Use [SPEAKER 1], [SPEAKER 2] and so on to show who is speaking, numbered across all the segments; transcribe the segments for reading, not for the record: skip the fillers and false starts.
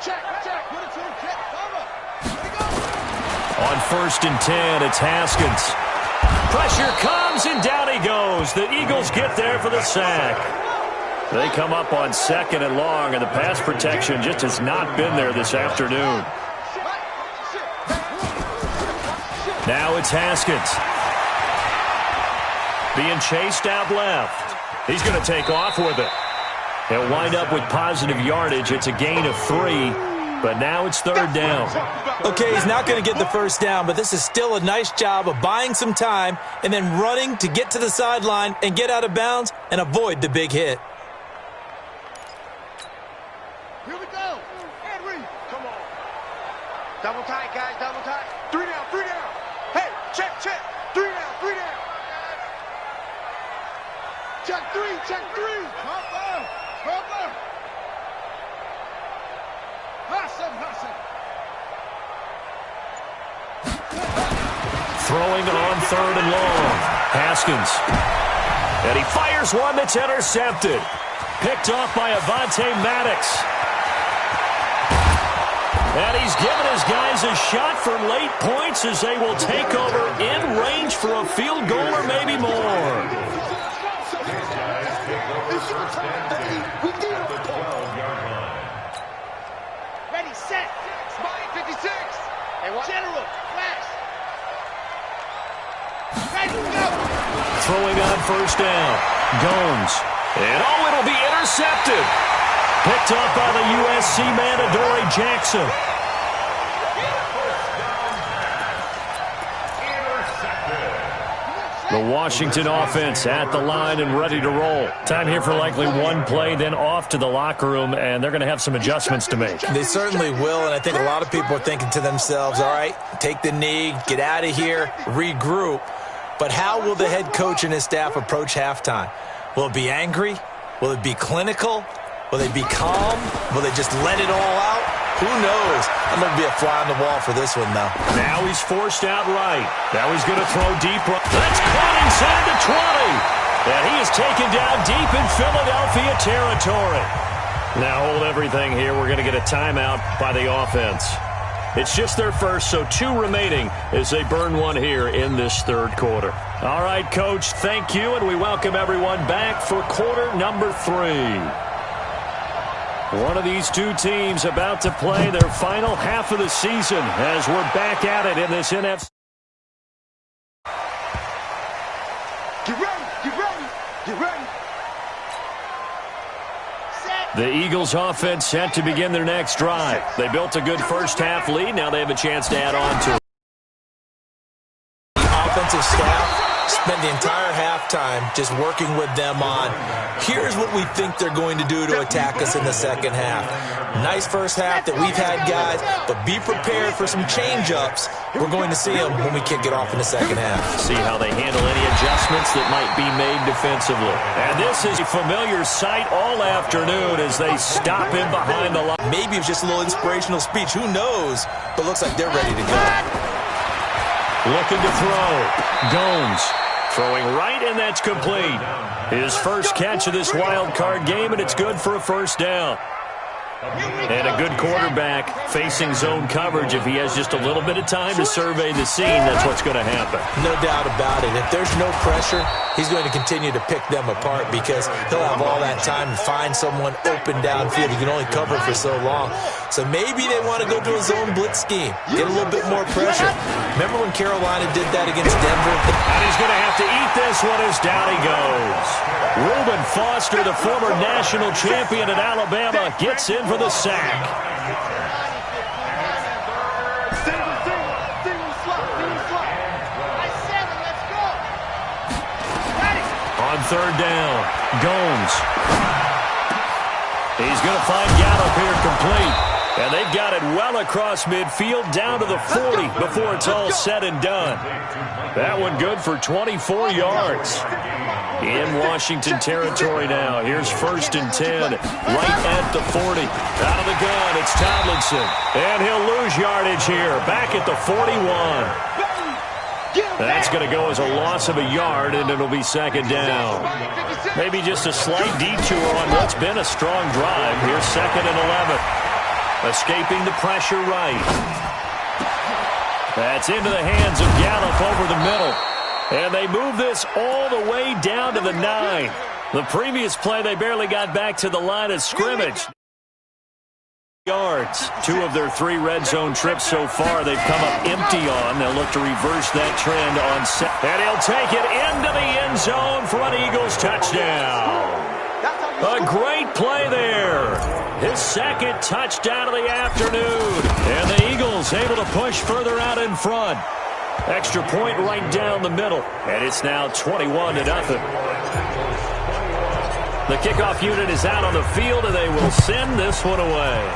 [SPEAKER 1] On 1st and 10, it's Haskins. Pressure comes, and down he goes. The Eagles get there for the sack. They come up on 2nd and long, and the pass protection just has not been there this afternoon. Now it's Haskins. Being chased out left. He's going to take off with it. He'll wind up with positive yardage. It's a gain of 3, but now it's 3rd down.
[SPEAKER 2] Okay, he's not going to get the first down, but this is still a nice job of buying some time and then running to get to the sideline and get out of bounds and avoid the big hit.
[SPEAKER 3] Here we go. Henry, come on. Double tight, guys, double tight. 3 down, 3 down. Hey, check. 3 down, 3 down. Check 3. Hopper. Hassan.
[SPEAKER 1] Throwing on 3rd and long. Haskins. And he fires one that's intercepted. Picked off by Avonte Maddox. And he's given his guys a shot for late points as they will take over in range for a field goal or maybe more.
[SPEAKER 3] Ready, set. Spine 56. General, flash. Ready, go.
[SPEAKER 1] Throwing on 1st down. Gomes. And it'll be intercepted. Picked up by the USC man, Adoree Jackson. The Washington offense at the line and ready to roll. Time here for likely one play, then off to the locker room, and they're going to have some adjustments to make.
[SPEAKER 2] They certainly will, and I think a lot of people are thinking to themselves, all right, take the knee, get out of here, regroup. But how will the head coach and his staff approach halftime? Will it be angry? Will it be clinical? Will they be calm? Will they just let it all out? Who knows? I'm going to be a fly on the wall for this one, though.
[SPEAKER 1] Now he's forced out right. Now he's going to throw deep. That's caught inside the 20. And he is taken down deep in Philadelphia territory. Now hold everything here. We're going to get a timeout by the offense. It's just their first, so 2 remaining as they burn one here in this 3rd quarter. All right, Coach, thank you, and we welcome everyone back for quarter number 3. One of these 2 teams about to play their final half of the season as we're back at it in this NFC.
[SPEAKER 3] Get ready. Set.
[SPEAKER 1] The Eagles offense set to begin their next drive. They built a good first half lead. Now they have a chance to add on to it.
[SPEAKER 2] The offensive staff spent the entire halftime just working with them on, here's what we think they're going to do to attack us in the second half. Nice first half that we've had, guys, but be prepared for some change-ups. We're going to see them when we kick it off in the second half.
[SPEAKER 1] See how they handle any adjustments that might be made defensively. And this is a familiar sight all afternoon as they stop in behind the line.
[SPEAKER 2] Maybe it's just a little inspirational speech. Who knows? But looks like they're ready to go.
[SPEAKER 1] Looking to throw. Gomes throwing right, and that's complete. His first catch of this wild card game, and it's good for a first down. And a good quarterback facing zone coverage. If he has just a little bit of time to survey the scene, that's what's going to happen.
[SPEAKER 2] No doubt about it. If there's no pressure, he's going to continue to pick them apart because he'll have all that time to find someone open downfield. He can only cover for so long. So maybe they want to go to a zone blitz scheme, get a little bit more pressure. Remember when Carolina did that against Denver?
[SPEAKER 1] And he's going to have to eat this one as down he goes. Reuben Foster, the former national champion at Alabama, gets in for the sack. On 3rd down, Gomes. He's going to find Gallup here complete. And they've got it well across midfield down to the 40 before it's all said and done. That one good for 24 yards. In Washington territory now. Here's 1st and 10 right at the 40. Out of the gun, it's Tomlinson. And he'll lose yardage here. Back at the 41. That's going to go as a loss of a yard, and it'll be 2nd down. Maybe just a slight detour on what's been a strong drive. Here's 2nd and 11. Escaping the pressure right. That's into the hands of Gallup over the middle. And they move this all the way down to the 9. The previous play, they barely got back to the line of scrimmage. Yards. 2 of their 3 red zone trips so far they've come up empty on. They'll look to reverse that trend on set. And he'll take it into the end zone for an Eagles touchdown. A great play there. His second touchdown of the afternoon. And the Eagles able to push further out in front. Extra point right down the middle. And it's now 21-0. The kickoff unit is out on the field, and they will send this one away.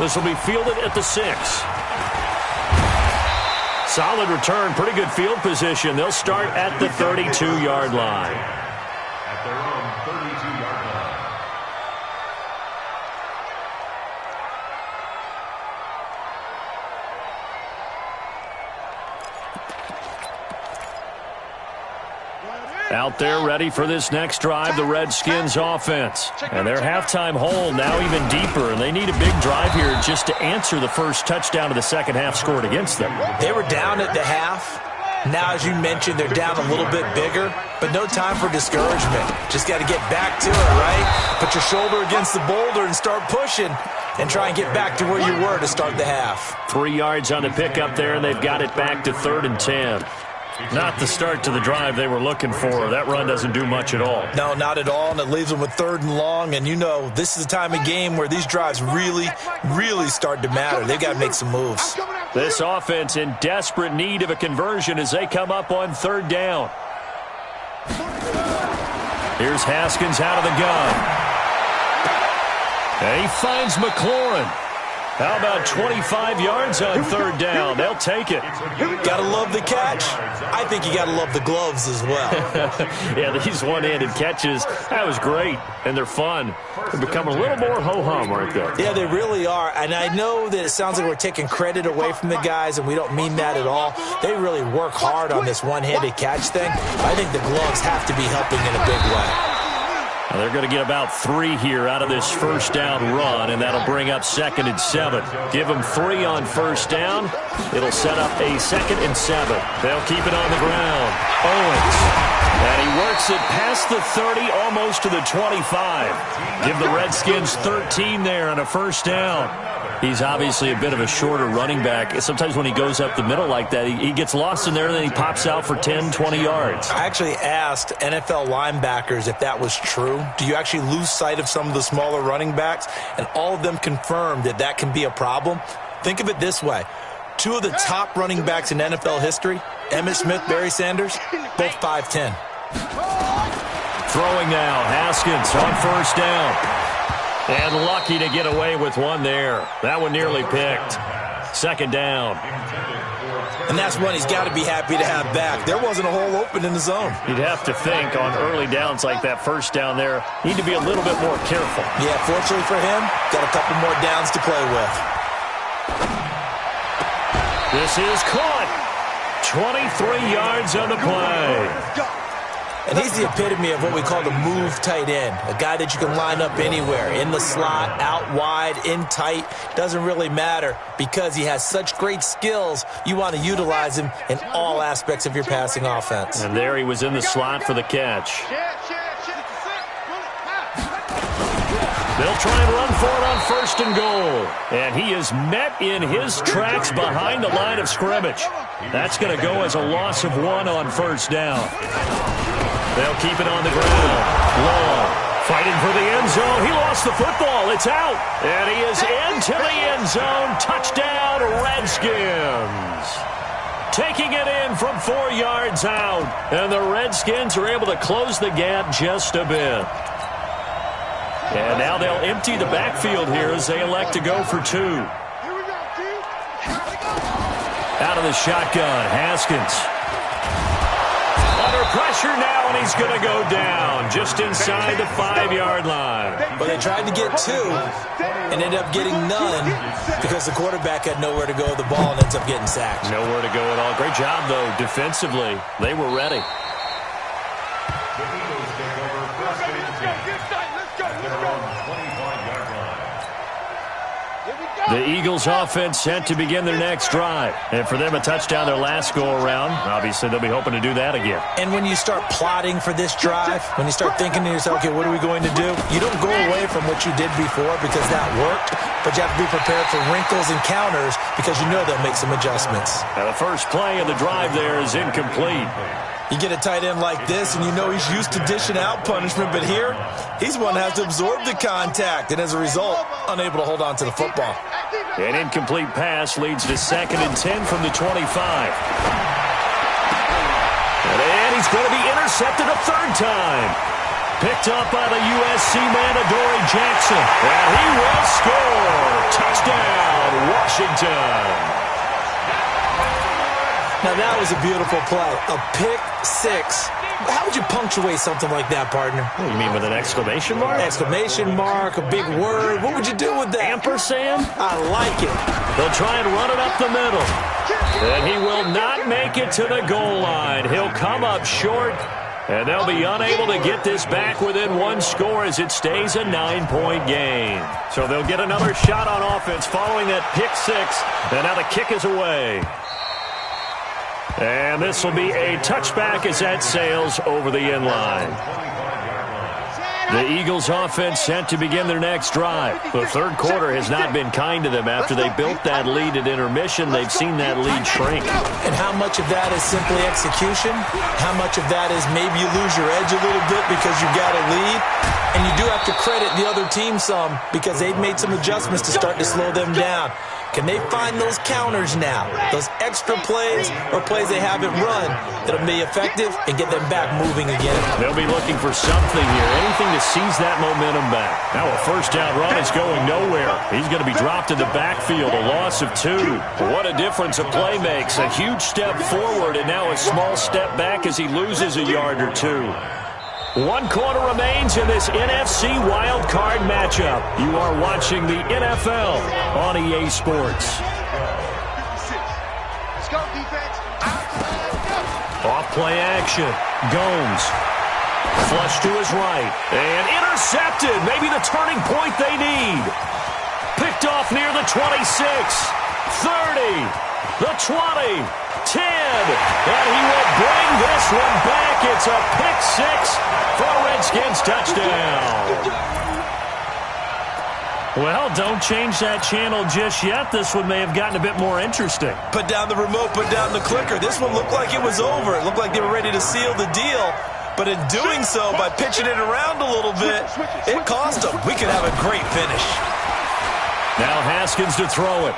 [SPEAKER 1] This will be fielded at the 6. Solid return, pretty good field position. They'll start at the 32-yard line.
[SPEAKER 4] At their own 32-yard line.
[SPEAKER 1] Out there ready for this next drive, the Redskins offense. And their halftime hole now even deeper, and they need a big drive here just to answer the first touchdown of the second half scored against them.
[SPEAKER 2] They were down at the half. Now, as you mentioned, they're down a little bit bigger, but no time for discouragement. Just got to get back to it, right? Put your shoulder against the boulder and start pushing and try and get back to where you were to start the half.
[SPEAKER 1] 3 yards on the pickup there, and they've got it back to 3rd and 10. Not the start to the drive they were looking for. That run doesn't do much at all.
[SPEAKER 2] No, not at all, and it leaves them with 3rd and long. And you know, this is the time of game where these drives really, really start to matter. They've got to make some moves.
[SPEAKER 1] This offense in desperate need of a conversion as they come up on 3rd down. Here's Haskins out of the gun. And he finds McLaurin. How about 25 yards on 3rd down? They'll take it.
[SPEAKER 2] Got to love the catch. I think you got to love the gloves as well.
[SPEAKER 1] Yeah, these one-handed catches, that was great, and they're fun. They become a little more ho-hum right there.
[SPEAKER 2] Yeah, they really are, and I know that it sounds like we're taking credit away from the guys, and we don't mean that at all. They really work hard on this one-handed catch thing. I think the gloves have to be helping in a big way.
[SPEAKER 1] Well, they're going to get about 3 here out of this first down run, and that'll bring up 2nd and 7. Give them 3 on first down. It'll set up a 2nd and 7. They'll keep it on the ground. Owens. And he works it past the 30, almost to the 25. Give the Redskins 13 there on a first down. He's obviously a bit of a shorter running back. Sometimes when he goes up the middle like that, he gets lost in there, and then he pops out for 10, 20 yards.
[SPEAKER 2] I actually asked NFL linebackers if that was true. Do you actually lose sight of some of the smaller running backs? And all of them confirmed that that can be a problem. Think of it this way. 2 of the top running backs in NFL history, Emmitt Smith, Barry Sanders, both 5'10".
[SPEAKER 1] Throwing now, Haskins on first down. And lucky to get away with one there. That one nearly picked. 2nd down.
[SPEAKER 2] And that's one he's got to be happy to have back. There wasn't a hole open in the zone.
[SPEAKER 1] You'd have to think on early downs like that first down there, need to be a little bit more careful.
[SPEAKER 2] Yeah, fortunately for him, got a couple more downs to play with.
[SPEAKER 1] This is caught. 23 yards on the play.
[SPEAKER 2] And he's the epitome of what we call the move tight end, a guy that you can line up anywhere, in the slot, out wide, in tight, doesn't really matter because he has such great skills. You want to utilize him in all aspects of your passing offense.
[SPEAKER 1] And there he was in the slot for the catch. They'll try and run for it on 1st and goal. And he is met in his tracks behind the line of scrimmage. That's going to go as a loss of 1 on 1st down. They'll keep it on the ground. Long, fighting for the end zone. He lost the football. It's out. And he is into the end zone. Touchdown, Redskins. Taking it in from 4 yards out. And the Redskins are able to close the gap just a bit. And now they'll empty the backfield here as they elect to go for 2. Out of the shotgun, Haskins. Under pressure now, and he's going to go down just inside the 5-yard line.
[SPEAKER 2] But they tried to get 2 and ended up getting none because the quarterback had nowhere to go with the ball and ends up getting sacked.
[SPEAKER 1] Nowhere to go at all. Great job, though, defensively. They were ready.
[SPEAKER 4] The Eagles take over 1st and 10. At their own 25-yard
[SPEAKER 1] The Eagles offense set to begin their next drive. And for them, a touchdown their last go-around. Obviously, they'll be hoping to do that again.
[SPEAKER 2] And when you start plotting for this drive, when you start thinking to yourself, okay, what are we going to do? You don't go away from what you did before because that worked, but you have to be prepared for wrinkles and counters because you know they'll make some adjustments.
[SPEAKER 1] Now, the first play of the drive there is incomplete.
[SPEAKER 2] You get a tight end like this, and you know he's used to dishing out punishment, but here, he's one that has to absorb the contact, and as a result, unable to hold on to the football.
[SPEAKER 1] An incomplete pass leads to 2nd and 10 from the 25. And he's going to be intercepted a third time. Picked up by the USC man, Adoree Jackson. And he will score. Touchdown, Washington.
[SPEAKER 2] Now, that was a beautiful play. A pick six. How would you punctuate something like that, partner?
[SPEAKER 1] What, you mean with an exclamation mark?
[SPEAKER 2] Exclamation mark, a big word. What would you do with that?
[SPEAKER 1] Ampersand?
[SPEAKER 2] I like it.
[SPEAKER 1] They'll try and run it up the middle. And he will not make it to the goal line. He'll come up short, and they'll be unable to get this back within one score as it stays a 9-point game. So they'll get another shot on offense following that pick six. And now the kick is away. And this will be a touchback as that sails over the end line. The Eagles offense set to begin their next drive. The third quarter has not been kind to them. After they built that lead at intermission, they've seen that lead shrink.
[SPEAKER 2] And how much of that is simply execution? How much of that is maybe you lose your edge a little bit because you've got a lead? And you do have to credit the other team some because they've made some adjustments to start to slow them down. Can they find those counters now, those extra plays or plays they haven't run that'll be effective and get them back moving again? They'll be looking for something here, anything to seize that momentum back. Now a first down run is going nowhere. He's going to be dropped in the backfield, a loss of 2. What a difference a play makes. A huge step forward and now a small step back as he loses a yard or 2. 1 quarter remains in this NFC Wild Card matchup. You are watching the NFL on EA Sports.
[SPEAKER 3] Let's go, defense.
[SPEAKER 1] Off play action. Gomes. Flush to his right. And intercepted. Maybe the turning point they need. Picked off near the 26. 30. The 20. 10. And he will bring this one back. It's a pick six for a Redskins touchdown. Well, don't change that channel just yet. This one may have gotten a bit more interesting.
[SPEAKER 2] Put down the remote, put down the clicker. This one looked like it was over. It looked like they were ready to seal the deal. But in doing so, by pitching it around a little bit, it cost them. We could have a great finish.
[SPEAKER 1] Now Haskins to throw it.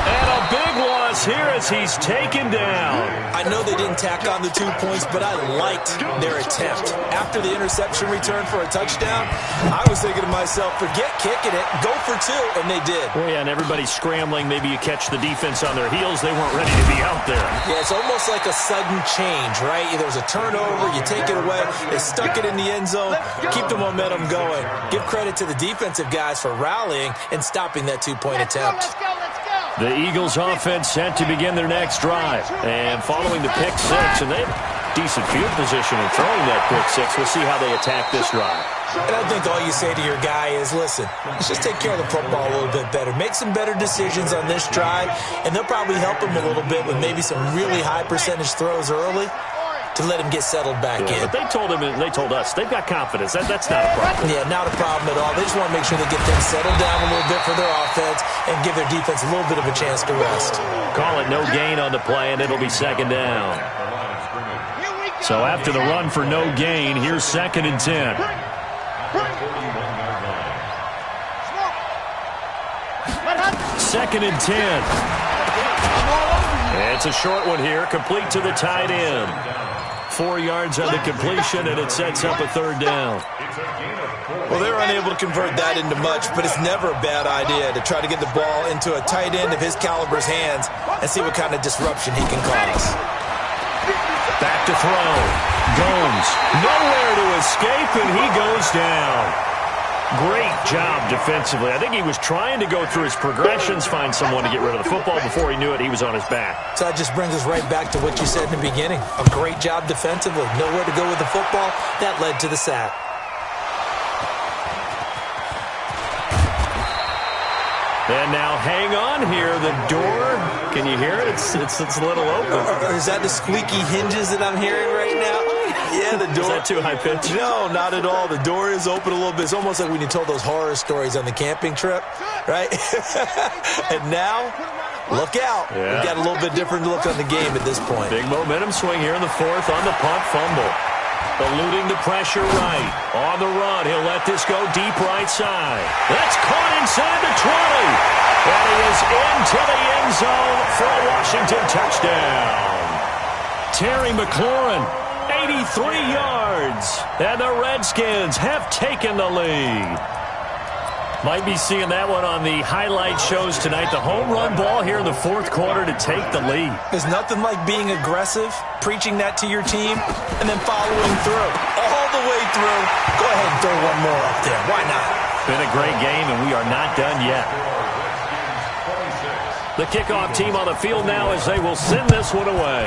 [SPEAKER 1] And a big loss here as he's taken down.
[SPEAKER 2] I know they didn't tack on the 2 points, but I liked their attempt. After the interception return for a touchdown, I was thinking to myself, forget kicking it, go for 2, and they did.
[SPEAKER 1] Well, yeah, and everybody's scrambling. Maybe you catch the defense on their heels. They weren't ready to be out there.
[SPEAKER 2] Yeah, it's almost like a sudden change, right? There was a turnover, you take it away, they stuck it in the end zone, keep the momentum going. Give credit to the defensive guys for rallying and stopping that 2-point attempt.
[SPEAKER 1] The Eagles offense set to begin their next drive. And following the pick six, and they have decent field position in throwing that pick six. We'll see how they attack this drive.
[SPEAKER 2] And I think all you say to your guy is, listen, let's just take care of the football a little bit better. Make some better decisions on this drive, and they'll probably help him a little bit with maybe some really high percentage throws early to let him get settled back in.
[SPEAKER 1] But they told him, and they told us, they've got confidence. That's not a problem.
[SPEAKER 2] Yeah, not a problem at all. They just want to make sure they get things settled down a little bit for their offense and give their defense a little bit of a chance to rest.
[SPEAKER 1] Call it no gain on the play, and it'll be 2nd down. So after the run for no gain, here's 2nd and 10. 2nd and 10. And it's a short one here, complete to the tight end. 4 yards on the completion, and it sets up a 3rd down.
[SPEAKER 2] Well, they were unable to convert that into much, but it's never a bad idea to try to get the ball into a tight end of his caliber's hands and see what kind of disruption he can cause.
[SPEAKER 1] Back to throw. Gomes nowhere to escape, and he goes down. Great job defensively. I think he was trying to go through his progressions, find someone to get rid of the football. Before he knew it, he was on his back.
[SPEAKER 2] So that just brings us right back to what you said in the beginning. A great job defensively. Nowhere to go with the football. That led to the sack.
[SPEAKER 1] And now hang on here. The door, can you hear it? It's a little open.
[SPEAKER 2] Is that the squeaky hinges that I'm hearing right now? Yeah, the door.
[SPEAKER 1] Is that too high pitched?
[SPEAKER 2] No, not at all. The door is open a little bit. It's almost like when you told those horror stories on the camping trip, right? And now, look out.
[SPEAKER 1] Yeah.
[SPEAKER 2] We've got a little bit different look on the game at this point.
[SPEAKER 1] Big momentum swing here in the fourth on the punt fumble. Eluding the pressure right. On the run, he'll let this go deep right side. That's caught inside the 20. And he is into the end zone for a Washington touchdown. Terry McLaurin, 83 yards. And the Redskins have taken the lead. Might be seeing that one on the highlight shows tonight. The home run ball here in the fourth quarter to take the lead.
[SPEAKER 2] There's nothing like being aggressive, preaching that to your team, and then following through. All the way through. Go ahead and throw one more up there. Why not?
[SPEAKER 1] Been a great game, and we are not done yet. The kickoff team on the field now as they will send this one away.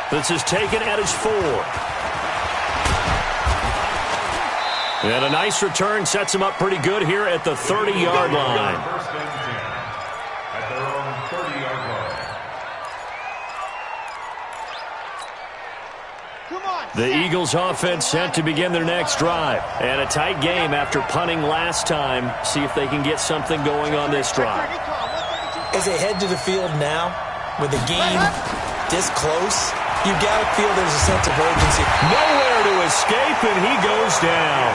[SPEAKER 1] This is taken at his 4. And a nice return sets him up pretty good here at the 30-yard line.
[SPEAKER 4] First and 10 at their own 30-yard line.
[SPEAKER 1] The Eagles offense set to begin their next drive. And a tight game after punting last time. See if they can get something going on this drive.
[SPEAKER 2] As they head to the field now, with the game this close, you got to feel there's a sense of urgency.
[SPEAKER 1] Nowhere to escape, and he goes down.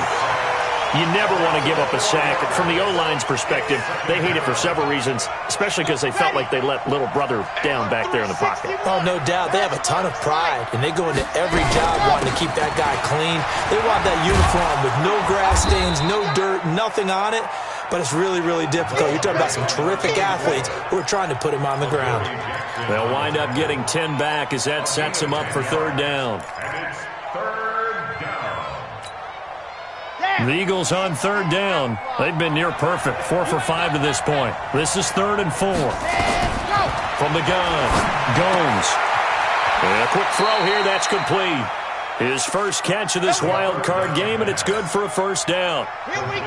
[SPEAKER 1] You never want to give up a sack. From the O-line's perspective, they hate it for several reasons, especially because they felt like they let little brother down back there in the pocket.
[SPEAKER 2] Oh, no doubt. They have a ton of pride, and they go into every job wanting to keep that guy clean. They want that uniform with no grass stains, no dirt, nothing on it. But it's really, really difficult. You're talking about some terrific athletes who are trying to put him on the ground.
[SPEAKER 1] They'll wind up getting 10 back as that sets him up for third down.
[SPEAKER 4] And it's third down.
[SPEAKER 1] The Eagles on third down. They've been near perfect, 4 for 5 to this point. This is 3rd and 4. From the gun, Gomes. And a quick throw here, that's complete. His first catch of this wild card game, and it's good for a first down.
[SPEAKER 3] Here we go.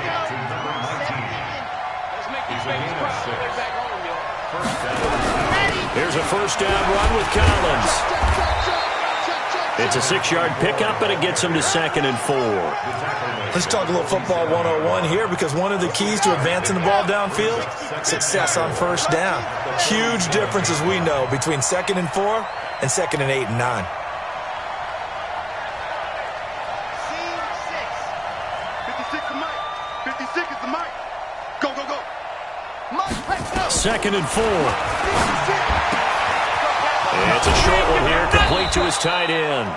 [SPEAKER 3] Let's make these babies proud. They're back home, y'all.
[SPEAKER 1] Here's a first down run with Collins. It's a 6-yard pickup, and it gets him to 2nd and 4.
[SPEAKER 2] Let's talk a little football 101 here, because one of the keys to advancing the ball downfield, success on first down. Huge difference, as we know, between 2nd and 4 and 2nd and 8 and 9.
[SPEAKER 1] Second and 4. It's a short one here, complete to his tight end.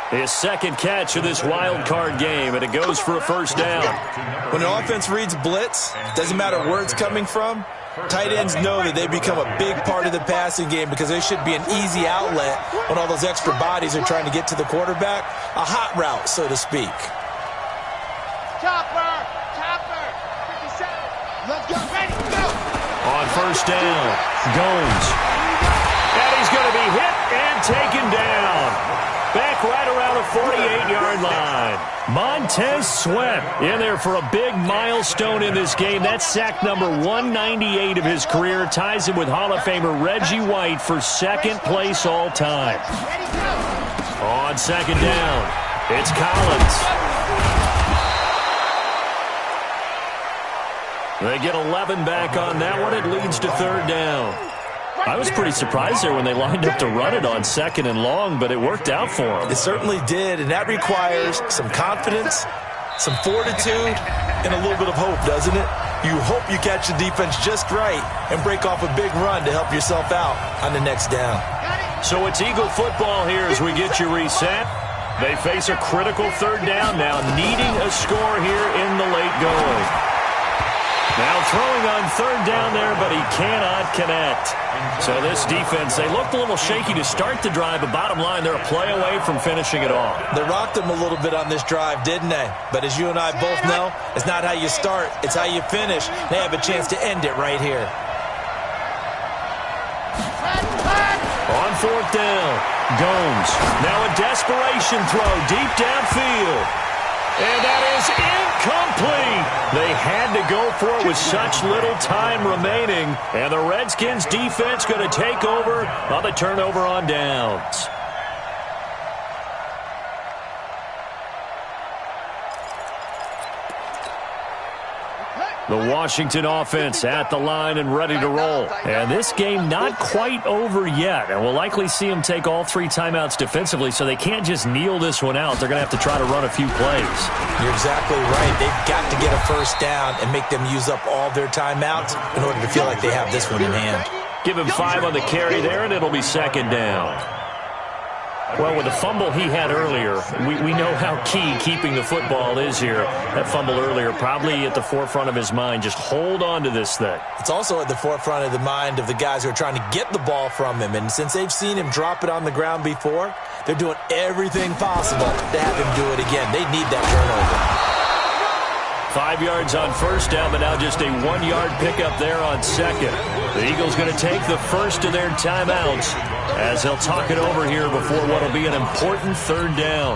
[SPEAKER 1] His second catch of this wild card game, and it goes for a first down.
[SPEAKER 2] When an offense reads blitz, doesn't matter where it's coming from, tight ends know that they become a big part of the passing game because they should be an easy outlet when all those extra bodies are trying to get to the quarterback. A hot route, so to speak.
[SPEAKER 3] Chopper, 57. Let's go, ready, go.
[SPEAKER 1] On first down, Gomes. And he's going to be hit and taken down. Back right around the 48-yard line. Montez Sweat in there for a big milestone in this game. That's sack number 198 of his career. Ties him with Hall of Famer Reggie White for second place all time. On second down, it's Collins. They get 11 back on that one. It leads to third down. I was pretty surprised there when they lined up to run it on 2nd and long, but it worked out for them.
[SPEAKER 2] It certainly did, and that requires some confidence, some fortitude, and a little bit of hope, doesn't it? You hope you catch the defense just right and break off a big run to help yourself out on the next down.
[SPEAKER 1] So it's Eagle football here as we get you reset. They face a critical third down now, needing a score here in the late going. Now throwing on third down there, but he cannot connect. So this defense, they looked a little shaky to start the drive, but bottom line, they're a play away from finishing it off.
[SPEAKER 2] They rocked them a little bit on this drive, didn't they? But as you and I both know, it's not how you start, it's how you finish. They have a chance to end it right here.
[SPEAKER 1] On fourth down, Gomes. Now a desperation throw deep downfield. And that is incomplete. They had to go for it with such little time remaining. And the Redskins defense going to take over on the turnover on downs. The Washington offense at the line and ready to roll. And this game not quite over yet. And we'll likely see them take all 3 timeouts defensively, so they can't just kneel this one out. They're going to have to try to run a few plays.
[SPEAKER 2] You're exactly right. They've got to get a first down and make them use up all their timeouts in order to feel like they have this one in hand.
[SPEAKER 1] Give him 5 on the carry there, and it'll be second down. Well, with the fumble he had earlier, we know how key keeping the football is here. That fumble earlier probably at the forefront of his mind. Just hold on to this thing.
[SPEAKER 2] It's also at the forefront of the mind of the guys who are trying to get the ball from him. And since they've seen him drop it on the ground before, they're doing everything possible to have him do it again. They need that turnover.
[SPEAKER 1] 5 yards on first down, but now just a 1-yard pickup there on second. The Eagles going to take the first of their timeouts as they'll talk it over here before what will be an important third down.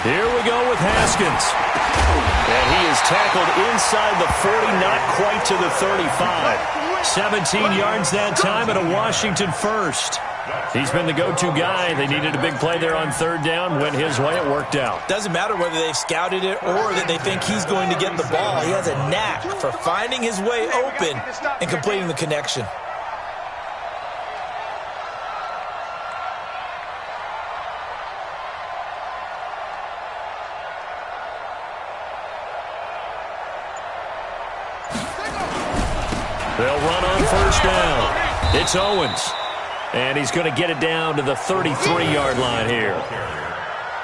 [SPEAKER 1] Here we go with Haskins. And he is tackled inside the 40, not quite to the 35. 17 yards that time and a Washington first. He's been the go-to guy. They needed a big play there on third down. Went his way. It worked out.
[SPEAKER 2] Doesn't matter whether they've scouted it or that they think he's going to get the ball. He has a knack for finding his way open and completing the connection.
[SPEAKER 1] They'll run on first down. It's Owens. And he's going to get it down to the 33-yard line here.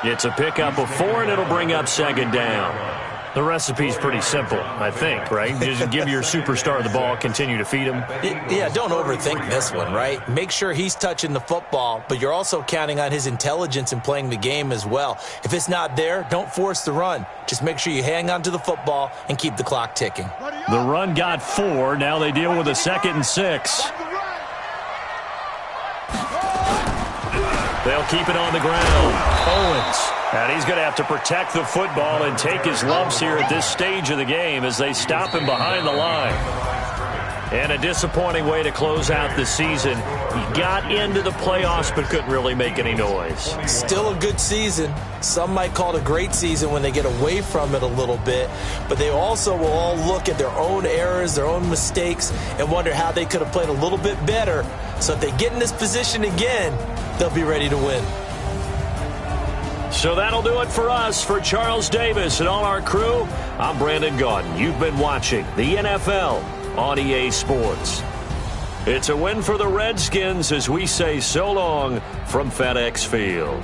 [SPEAKER 1] It's a pickup of 4, and it'll bring up second down. The recipe's pretty simple, I think, right? Just give your superstar the ball, continue to feed him.
[SPEAKER 2] Yeah, don't overthink this one, right? Make sure he's touching the football, but you're also counting on his intelligence in playing the game as well. If it's not there, don't force the run. Just make sure you hang on to the football and keep the clock ticking.
[SPEAKER 1] The run got 4. Now they deal with a 2nd and 6. They'll keep it on the ground. Owens. And he's going to have to protect the football and take his lumps here at this stage of the game as they stop him behind the line. And a disappointing way to close out the season. He got into the playoffs but couldn't really make any noise.
[SPEAKER 2] Still a good season. Some might call it a great season when they get away from it a little bit. But they also will all look at their own errors, their own mistakes, and wonder how they could have played a little bit better. So if they get in this position again, they'll be ready to win.
[SPEAKER 1] So that'll do it for us. For Charles Davis and all our crew, I'm Brandon Gaudin. You've been watching the NFL on EA Sports. It's a win for the Redskins as we say so long from FedEx Field.